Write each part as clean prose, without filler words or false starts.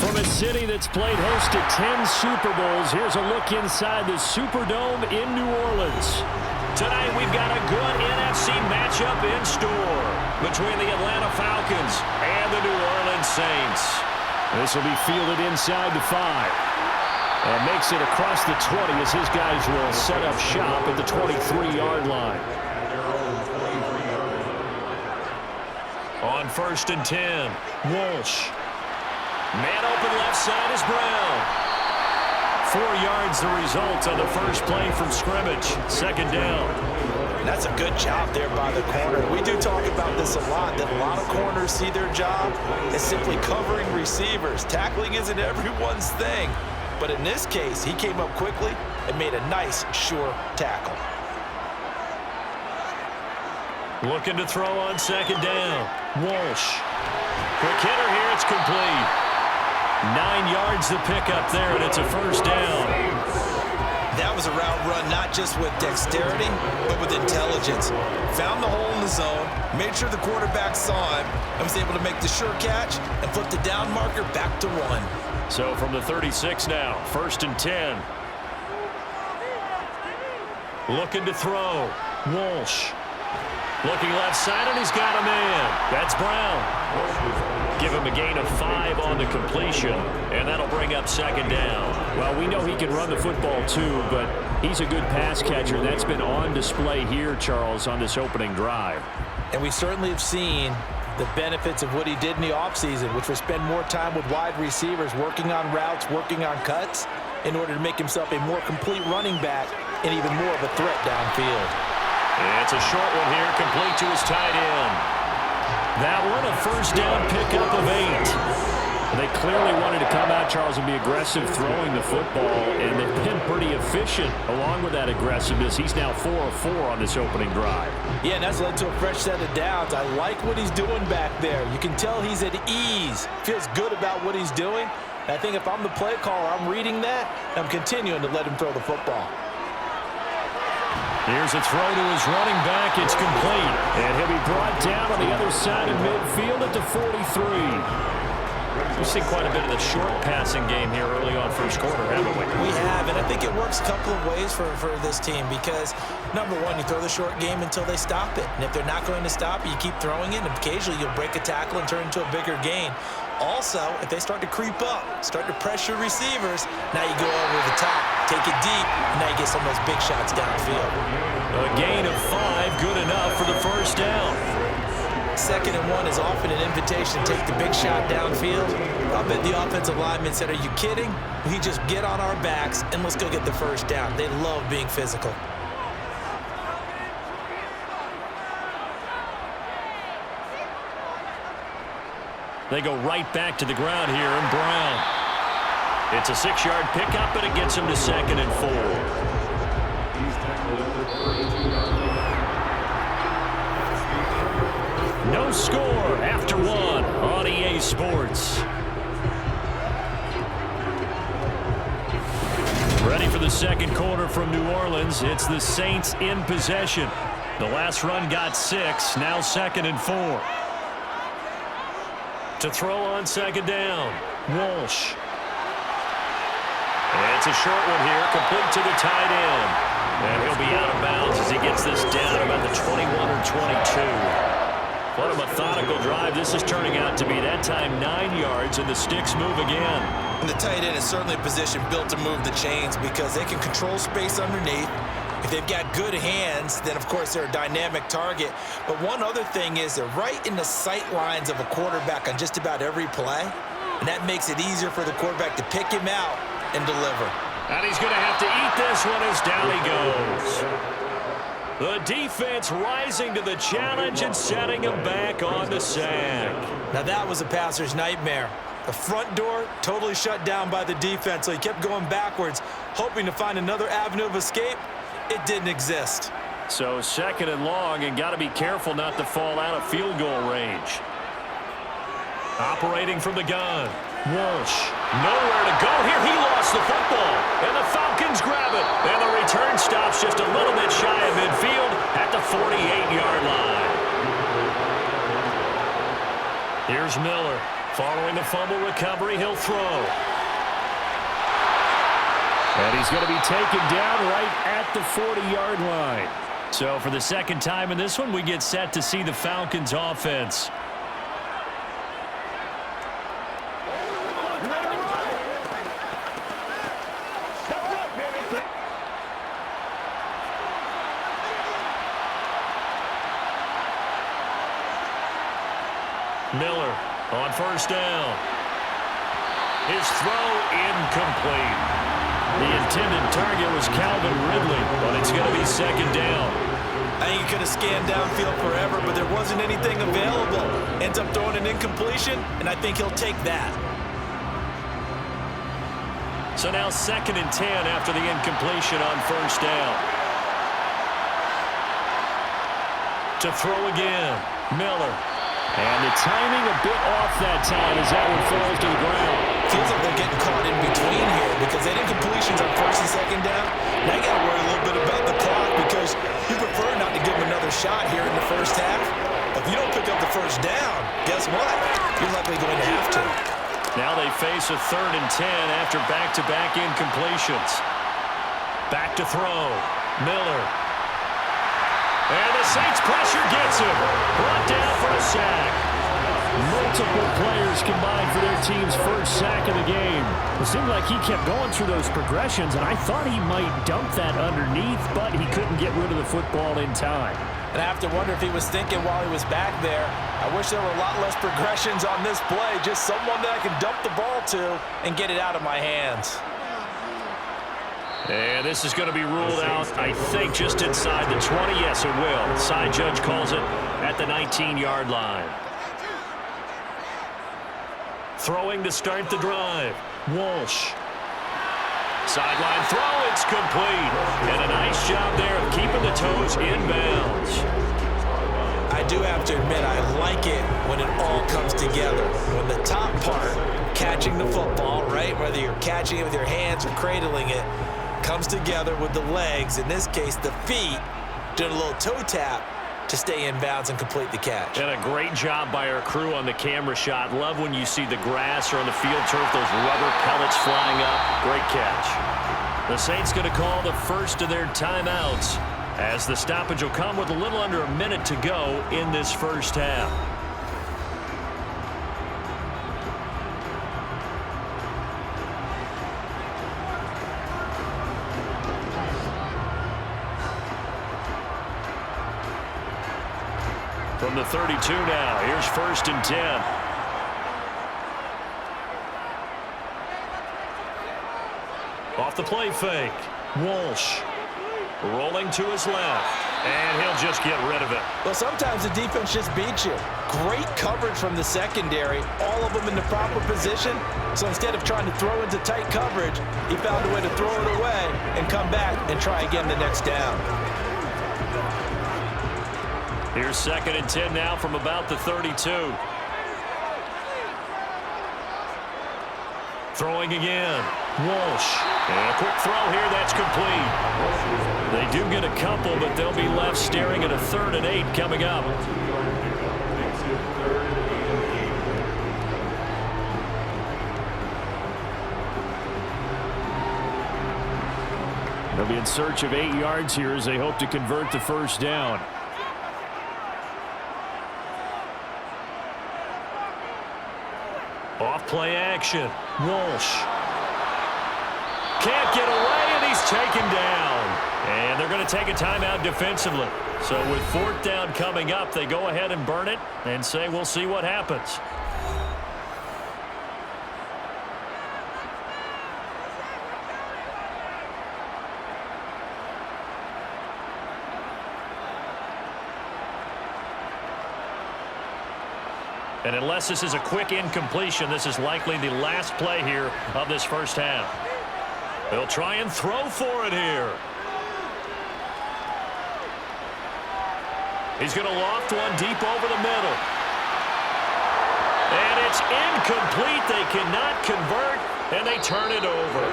From a city that's played host to 10 Super Bowls, here's a look inside the Superdome in New Orleans. Tonight we've got a good NFC matchup in store between the Atlanta Falcons and the New Orleans Saints. This will be fielded inside the 5. And makes it across the 20 as his guys will set up shop at the 23-yard line. On 1st and 10, Walsh. Man open left side is Brown. 4 yards the result on the first play from scrimmage. 2nd down. That's a good job there by the corner. We do talk about this a lot, that a lot of corners see their job as simply covering receivers. Tackling isn't everyone's thing. But in this case, he came up quickly and made a nice, sure tackle. Looking to throw on 2nd down. Walsh. Quick hitter here, it's complete. 9 yards to pick up there, and it's a 1st down. That was a route run not just with dexterity, but with intelligence. Found the hole in the zone, made sure the quarterback saw him, and was able to make the sure catch and flip the down marker back to 1. So from the 36 now, 1st and 10. Looking to throw. Walsh. Looking left side, and he's got a man. That's Brown. Give him a gain of 5 on the completion, and that'll bring up 2nd down. Well, we know he can run the football too, but he's a good pass catcher. That's been on display here, Charles, on this opening drive. And we certainly have seen the benefits of what he did in the offseason, which was spend more time with wide receivers, working on routes, working on cuts, in order to make himself a more complete running back and even more of a threat downfield. It's a short one here, complete to his tight end. That one, a 1st down pickup of 8. They clearly wanted to come out, Charles, and be aggressive throwing the football, and they've been pretty efficient along with that aggressiveness. He's now 4 of 4 on this opening drive. Yeah, and that's led to a fresh set of downs. I like what he's doing back there. You can tell he's at ease, feels good about what he's doing. And I think if I'm the play caller, I'm reading that, and I'm continuing to let him throw the football. Here's a throw to his running back. It's complete. And he'll be brought down on the other side of midfield at the 43. We've seen quite a bit of the short passing game here early on first quarter, haven't we? We have, and I think it works a couple of ways for this team because, number one, you throw the short game until they stop it. And if they're not going to stop it, you keep throwing it, and occasionally you'll break a tackle and turn it into a bigger gain. Also, if they start to creep up, start to pressure receivers, now you go over the top, take it deep, and now you get some of those big shots downfield. A gain of 5, good enough for the 1st down. 2nd and 1 is often an invitation to take the big shot downfield. I'll bet the offensive lineman said, are you kidding? We just get on our backs and let's go get the 1st down. They love being physical. They go right back to the ground here, and Brown. It's a 6-yard pickup, but it gets him to 2nd and 4. No score after 1 on EA Sports. Ready for the 2nd quarter from New Orleans. It's the Saints in possession. The last run got 6, now 2nd and 4. To throw on 2nd down, Walsh. It's a short one here, complete to the tight end. And he'll be out of bounds as he gets this down about the 21 or 22. What a methodical drive this is turning out to be. That time 9 yards, and the sticks move again. And the tight end is certainly a position built to move the chains because they can control space underneath. If they've got good hands, then of course they're a dynamic target. But one other thing is they're right in the sight lines of a quarterback on just about every play. And that makes it easier for the quarterback to pick him out and deliver. And he's going to have to eat this one as down he goes. The defense rising to the challenge and setting him back on the sack. Now that was a passer's nightmare. The front door totally shut down by the defense, so he kept going backwards, hoping to find another avenue of escape. It didn't exist. So 2nd and long, and got to be careful not to fall out of field goal range. Operating from the gun, Walsh. Nowhere to go here. He lost the football, and the Falcons grab it. And the return stops just a little bit shy of midfield at the 48-yard line. Here's Miller. Following the fumble recovery, he'll throw. And he's going to be taken down right at the 40-yard line. So for the second time in this one, we get set to see the Falcons offense. Miller on first down. His throw incomplete. The intended target was Calvin Ridley, but it's going to be second down. I think he could have scanned downfield forever, but there wasn't anything available. Ends up throwing an incompletion, and I think he'll take that. So now 2nd and 10 after the incompletion on first down. To throw again, Miller. And the timing a bit off that time as that one falls to the ground. Feels like they're getting caught in between here because that incompletion's on 1st and 2nd down. Now you got to worry a little bit about the clock because you prefer not to give them another shot here in the first half. If you don't pick up the first down, guess what? You're likely going to have to. Now they face a 3rd and 10 after back-to-back incompletions. Back to throw. Miller. And the Saints pressure gets him. Brought down for a sack. Multiple players combined for their team's first sack of the game. It seemed like he kept going through those progressions, and I thought he might dump that underneath, but he couldn't get rid of the football in time. And I have to wonder if he was thinking while he was back there, I wish there were a lot less progressions on this play, just someone that I can dump the ball to and get it out of my hands. And this is going to be ruled out, I think, just inside the 20. Yes, it will. Side judge calls it at the 19-yard line. Throwing to start the drive. Walsh. Sideline throw, it's complete. And a nice job there of keeping the toes in bounds. I do have to admit, I like it when it all comes together. When the top part, catching the football, right, whether you're catching it with your hands or cradling it, comes together with the legs, in this case the feet, doing a little toe tap to stay in bounds and complete the catch. And a great job by our crew on the camera shot. Love when you see the grass or on the field turf, those rubber pellets flying up. Great catch. The Saints going to call the first of their timeouts as the stoppage will come with a little under a minute to go in this first half. From the 32 now, here's 1st and 10. Off the play fake, Walsh rolling to his left, and he'll just get rid of it. Well, sometimes the defense just beats you. Great coverage from the secondary, all of them in the proper position. So instead of trying to throw into tight coverage, he found a way to throw it away and come back and try again the next down. Here's 2nd and 10 now from about the 32. Throwing again. Walsh. And a quick throw here, that's complete. They do get a couple, but they'll be left staring at a 3rd and 8 coming up. They'll be in search of 8 yards here as they hope to convert the first down. Off play action. Walsh. Can't get away, and he's taken down. And they're going to take a timeout defensively. So with 4th down coming up, they go ahead and burn it and say we'll see what happens. And unless this is a quick incompletion, this is likely the last play here of this first half. They'll try and throw for it here. He's going to loft one deep over the middle. And It's incomplete. They cannot convert, and they turn it over.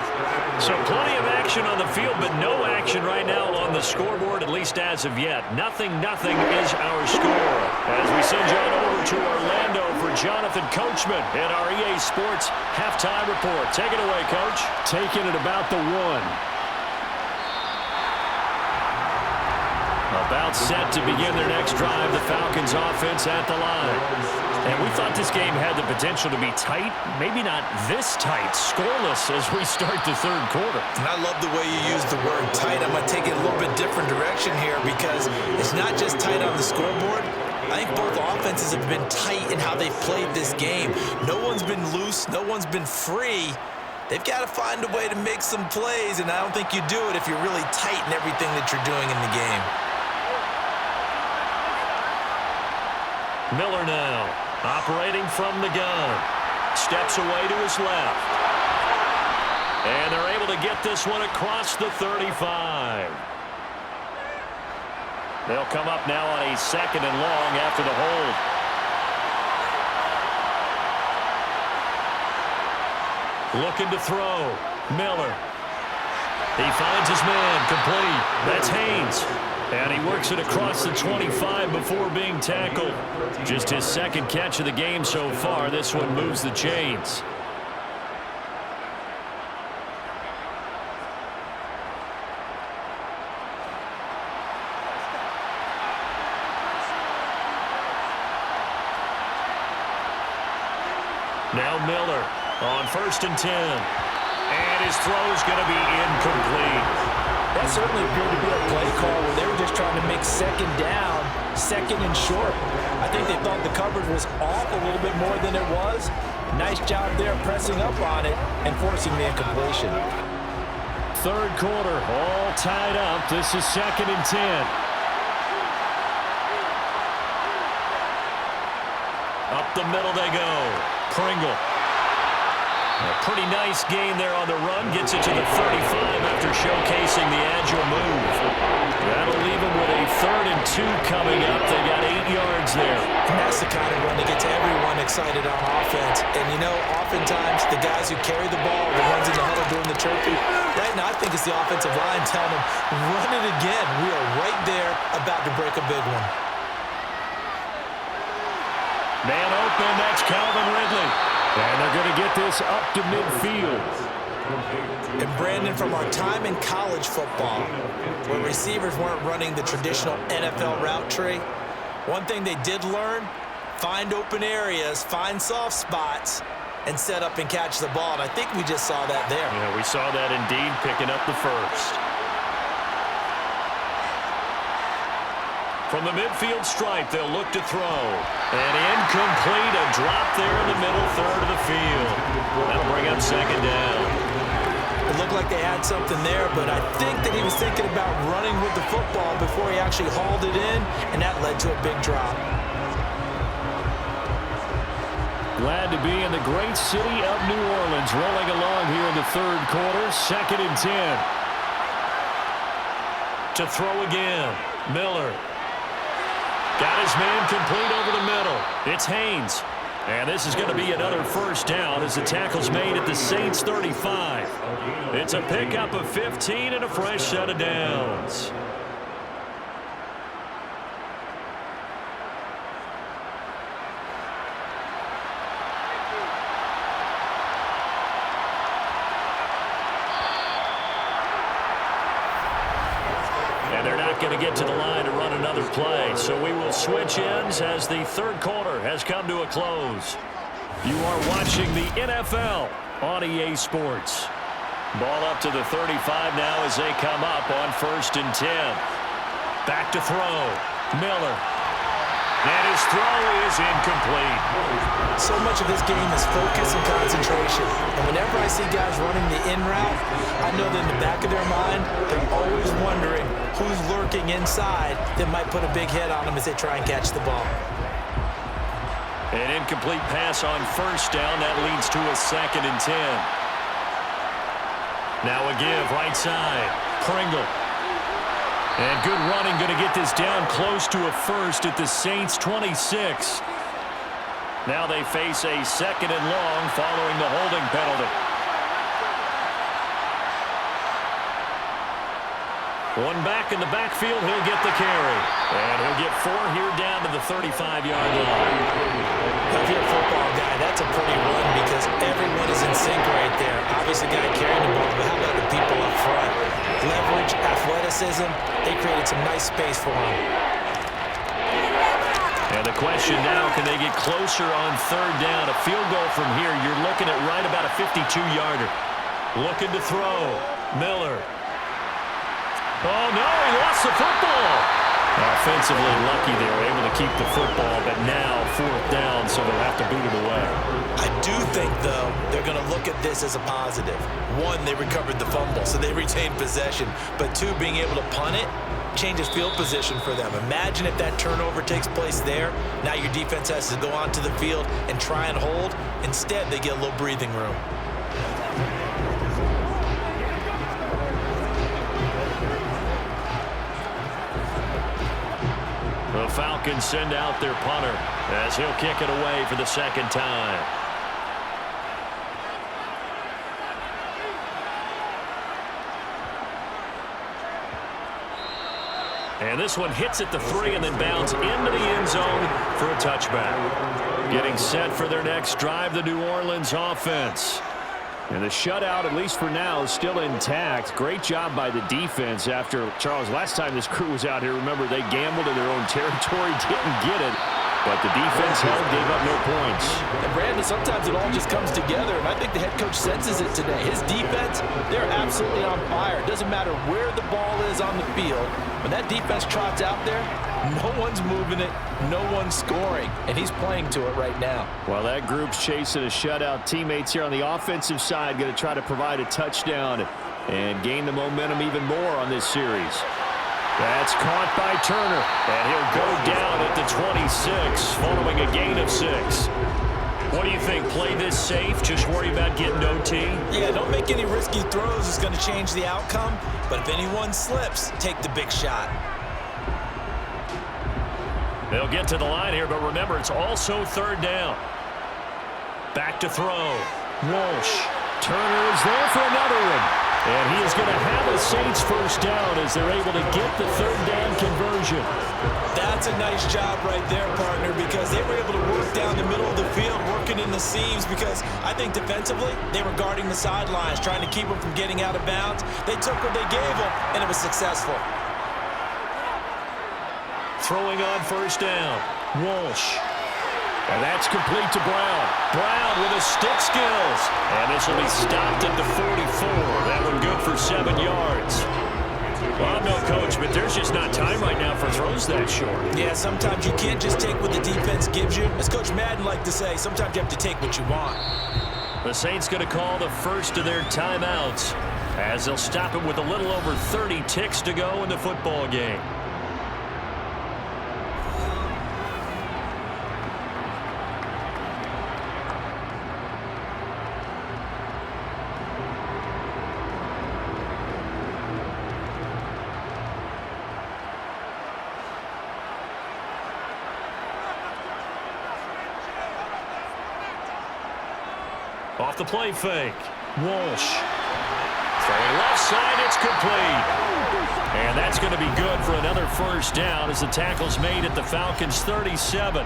So plenty of action on the field, but no action right now on the scoreboard, at least as of yet. 0-0 is our score. As we send you on over to Orlando for Jonathan Coachman in our EA Sports halftime report. Take it away, Coach. Taking it about the 1. About set to begin their next drive, the Falcons offense at the line. And we thought this game had the potential to be tight, maybe not this tight, scoreless as we start the third quarter. And I love the way you use the word tight. I'm going to take it a little bit different direction here because it's not just tight on the scoreboard. I think both offenses have been tight in how they've played this game. No one's been loose. No one's been free. They've got to find a way to make some plays, and I don't think you do it if you're really tight in everything that you're doing in the game. Miller now, operating from the gun. Steps away to his left. And they're able to get this one across the 35. They'll come up now on a 2nd and long after the hold. Looking to throw. Miller. He finds his man, complete. That's Haynes. And he works it across the 25 before being tackled. Just his 2nd catch of the game so far. This one moves the chains. Now Miller on 1st and 10. And his throw is going to be incomplete. That certainly appeared to be a play call where they were just trying to make 2nd down, 2nd and short. I think they thought the coverage was off a little bit more than it was. Nice job there pressing up on it and forcing the incompletion. Third quarter, all tied up. This is 2nd and 10. Up the middle they go. Pringle. A pretty nice gain there on the run. Gets it to the 35 after showcasing the agile move. That'll leave them with a 3rd and 2 coming up. They got 8 yards there. And that's the kind of run that gets everyone excited on offense. And, you know, oftentimes the guys who carry the ball, the ones in the huddle doing the chirping, right now I think it's the offensive line telling them, run it again. We are right there about to break a big one. Man open, that's Calvin Ridley. And they're going to get this up to midfield. And Brandon, from our time in college football, where receivers weren't running the traditional NFL route tree, one thing they did learn, find open areas, find soft spots, and set up and catch the ball. And I think we just saw that there. Yeah, we saw that indeed, picking up the first. From the midfield stripe, they'll look to throw. And incomplete, a drop there in the middle third of the field. That'll bring up 2nd down. It looked like they had something there, but I think that he was thinking about running with the football before he actually hauled it in, and that led to a big drop. Glad to be in the great city of New Orleans, rolling along here in the third quarter, 2nd and 10. To throw again, Miller. Got his man complete over the middle. It's Haynes. And this is going to be another 1st down as the tackle's made at the Saints 35. It's a pickup of 15 and a fresh set of downs. And they're not going to get to the line to run another play. So we will switch ends as the third quarter has come to a close. You are watching the NFL on EA Sports. Ball up to the 35 now as they come up on 1st and 10. Back to throw. Miller. And his throw is incomplete. So much of this game is focus and concentration. And whenever I see guys running the in route, I know that in the back of their mind, they're always wondering who's lurking inside that might put a big hit on them as they try and catch the ball. An incomplete pass on 1st down. That leads to a 2nd and 10. Now a give right side. Pringle. And good running, going to get this down close to a 1st at the Saints 26. Now they face a 2nd and long following the holding penalty. One back in the backfield, he'll get the carry. And he'll get 4 here down to the 35-yard line. If you're a football guy, that's a pretty run because everyone is in sync right there. Obviously, the guy carrying the ball, but how about the people up front? Leverage, athleticism, they created some nice space for him. And the question now, can they get closer on 3rd down? A field goal from here, you're looking at right about a 52-yarder. Looking to throw. Miller. Oh, no, he lost the football. Offensively lucky they were able to keep the football, but now 4th down, so they'll have to boot it away. I do think, though, they're going to look at this as a positive. 1, they recovered the fumble, so they retained possession. But 2, being able to punt it changes field position for them. Imagine if that turnover takes place there. Now your defense has to go onto the field and try and hold. Instead, they get a little breathing room. The Falcons send out their punter as he'll kick it away for the 2nd time. And this one hits at the 3 and then bounds into the end zone for a touchback. Getting set for their next drive, the New Orleans offense. And the shutout, at least for now, is still intact. Great job by the defense after, Charles, last time this crew was out here, remember, they gambled in their own territory, didn't get it. But the defense held, gave up no points. And Brandon, sometimes it all just comes together, and I think the head coach senses it today. His defense, they're absolutely on fire. It doesn't matter where the ball is on the field. When that defense trots out there, no one's moving it, no one's scoring, and he's playing to it right now. Well, that group's chasing a shutout. Teammates here on the offensive side going to try to provide a touchdown and gain the momentum even more on this series. That's caught by Turner, and he'll go down at the 26 following a gain of 6. What do you think? Play this safe? Just worry about getting OT? Yeah, don't make any risky throws. It's going to change the outcome. But if anyone slips, take the big shot. They'll get to the line here, but remember, it's also 3rd down. Back to throw. Walsh. Turner is there for another one. And he is going to have a Saints 1st down as they're able to get the 3rd down conversion. That's a nice job right there, partner, because they were able to work down the middle of the field, working in the seams, because I think defensively they were guarding the sidelines, trying to keep them from getting out of bounds. They took what they gave them, and it was successful. Throwing on 1st down. Walsh. And that's complete to Brown. Brown with his stick skills. And this will be stopped at the 44. That one good for 7 yards. Well, I'm no coach, but there's just not time right now for throws that short. Yeah, sometimes you can't just take what the defense gives you. As Coach Madden liked to say, sometimes you have to take what you want. The Saints going to call the first of their timeouts as they'll stop it with a little over 30 ticks to go in the football game. Off the play fake. Walsh. Throwing left side, it's complete. And that's going to be good for another 1st down as the tackle's made at the Falcons' 37.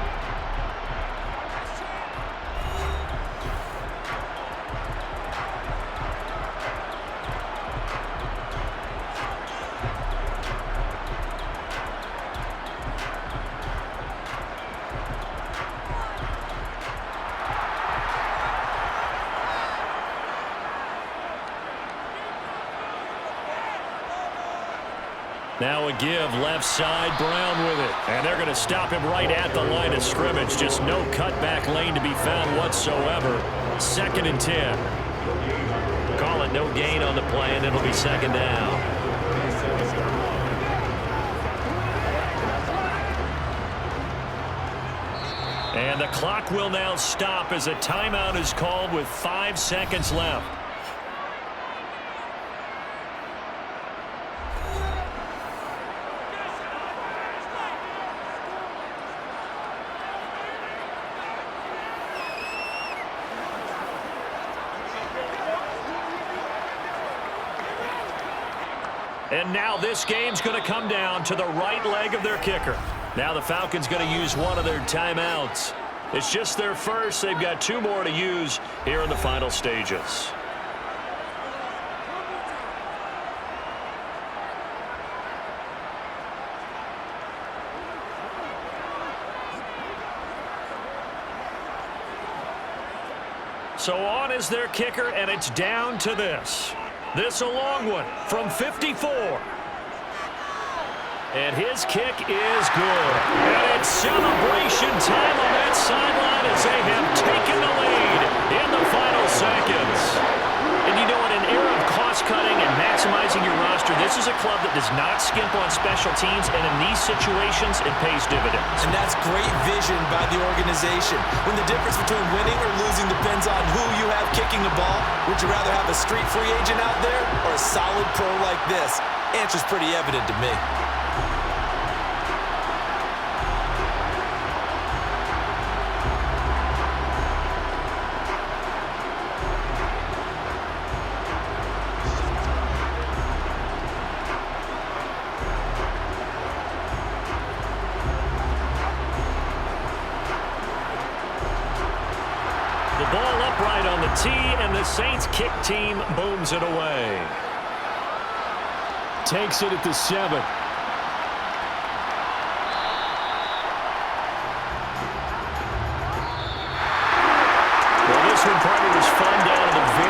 Now a give left side, Brown with it. And they're going to stop him right at the line of scrimmage. Just no cutback lane to be found whatsoever. 2nd and 10. Call it no gain on the play, and it'll be 2nd down. And the clock will now stop as a timeout is called with 5 seconds left. And now this game's going to come down to the right leg of their kicker. Now the Falcons going to use one of their timeouts. It's just their first. They've got 2 more to use here in the final stages. So on is their kicker, and it's down to this. This a long one from 54. And his kick is good. And it's celebration time on that sideline as they have taken the lead in the final seconds. And you know, in an era of cost-cutting and maximizing your roster, this is a club that does not skimp on special teams, and in these situations, it pays dividends. And that's great vision by the organization. When the difference between winning or losing depends on who you have kicking the ball, would you rather have a street free agent out there or a solid pro like this? Answer's pretty evident to me. Ball upright on the tee, and the Saints kick team booms it away. Takes it at the 7. Well, this one probably was fun down to the